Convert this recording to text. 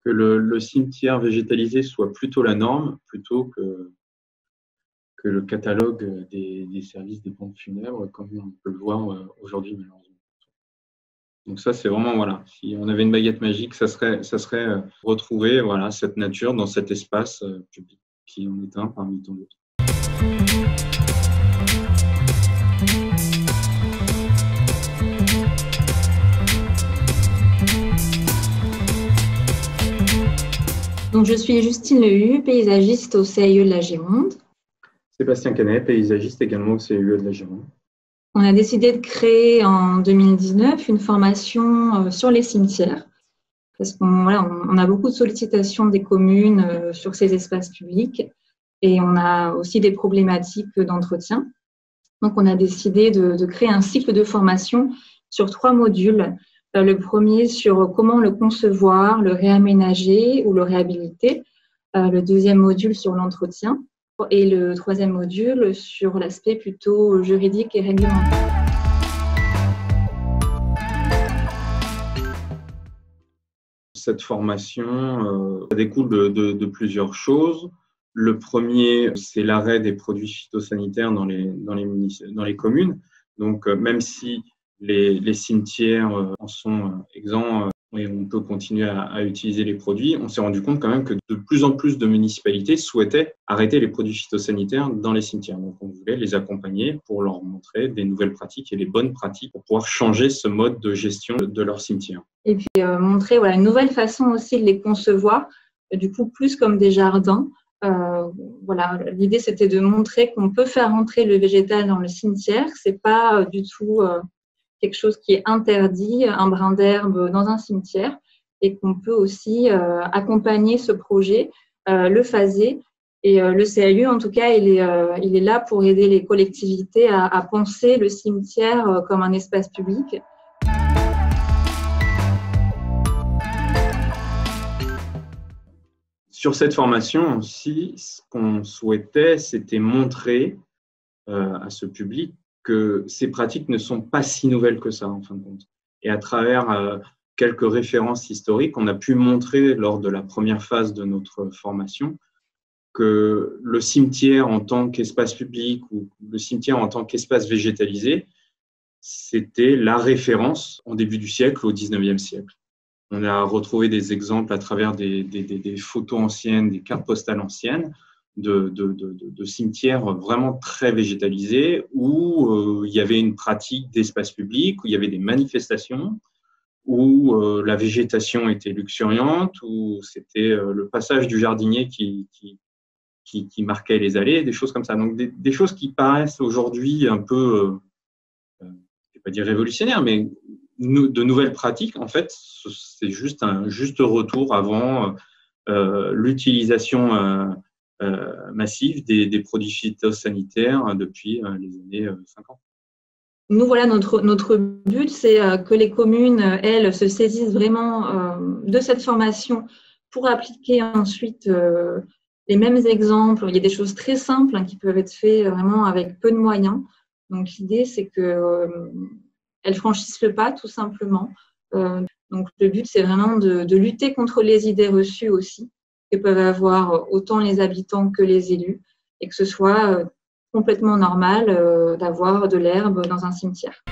que le cimetière végétalisé soit plutôt la norme, plutôt que le catalogue des services des pompes funèbres, comme on peut le voir aujourd'hui malheureusement. Donc ça, c'est vraiment, voilà, si on avait une baguette magique, ça serait retrouver voilà, cette nature dans cet espace public qui en est un parmi tant d'autres. Donc, je suis Justine Lehu, paysagiste au CIE de la Gironde. Sébastien Canet, paysagiste également au CIE de la Gironde. On a décidé de créer en 2019 une formation sur les cimetières, parce qu'on a beaucoup de sollicitations des communes sur ces espaces publics et on a aussi des problématiques d'entretien. Donc, on a décidé de créer un cycle de formation sur 3 modules. Le premier sur comment le concevoir, le réaménager ou le réhabiliter. Le deuxième module sur l'entretien. Et le troisième module sur l'aspect plutôt juridique et réglementaire. Cette formation découle de plusieurs choses. Le premier, c'est l'arrêt des produits phytosanitaires dans les communes. Donc, même si les cimetières en sont exempts et on peut continuer à utiliser les produits, on s'est rendu compte quand même que de plus en plus de municipalités souhaitaient arrêter les produits phytosanitaires dans les cimetières. Donc, on voulait les accompagner pour leur montrer des nouvelles pratiques et les bonnes pratiques pour pouvoir changer ce mode de gestion de leur cimetière. Et puis, montrer une nouvelle façon aussi de les concevoir, du coup, plus comme des jardins. L'idée, c'était de montrer qu'on peut faire entrer le végétal dans le cimetière. C'est pas du tout quelque chose qui est interdit, un brin d'herbe dans un cimetière, et qu'on peut aussi accompagner ce projet, le phaser. Et le CIE, en tout cas, il est là pour aider les collectivités à penser le cimetière comme un espace public. Sur cette formation aussi, ce qu'on souhaitait, c'était montrer à ce public que ces pratiques ne sont pas si nouvelles que ça, en fin de compte. Et à travers quelques références historiques, on a pu montrer lors de la première phase de notre formation que le cimetière en tant qu'espace public ou le cimetière en tant qu'espace végétalisé, c'était la référence en début du siècle, au 19e siècle. On a retrouvé des exemples à travers des photos anciennes, des cartes postales anciennes, de cimetières vraiment très végétalisés où il y avait une pratique d'espace public, où il y avait des manifestations, où la végétation était luxuriante, où c'était le passage du jardinier qui marquait les allées, des choses comme ça. Donc des choses qui paraissent aujourd'hui un peu, je ne vais pas dire révolutionnaires, mais de nouvelles pratiques. En fait, c'est juste un juste retour avant l'utilisation massive des produits phytosanitaires depuis les années 50. Nous, notre but, c'est que les communes, elles, se saisissent vraiment de cette formation pour appliquer ensuite les mêmes exemples. Il y a des choses très simples qui peuvent être faites vraiment avec peu de moyens. Donc, l'idée, c'est qu'elles franchissent le pas, tout simplement. Donc, le but, c'est vraiment de lutter contre les idées reçues aussi, que peuvent avoir autant les habitants que les élus, et que ce soit complètement normal d'avoir de l'herbe dans un cimetière.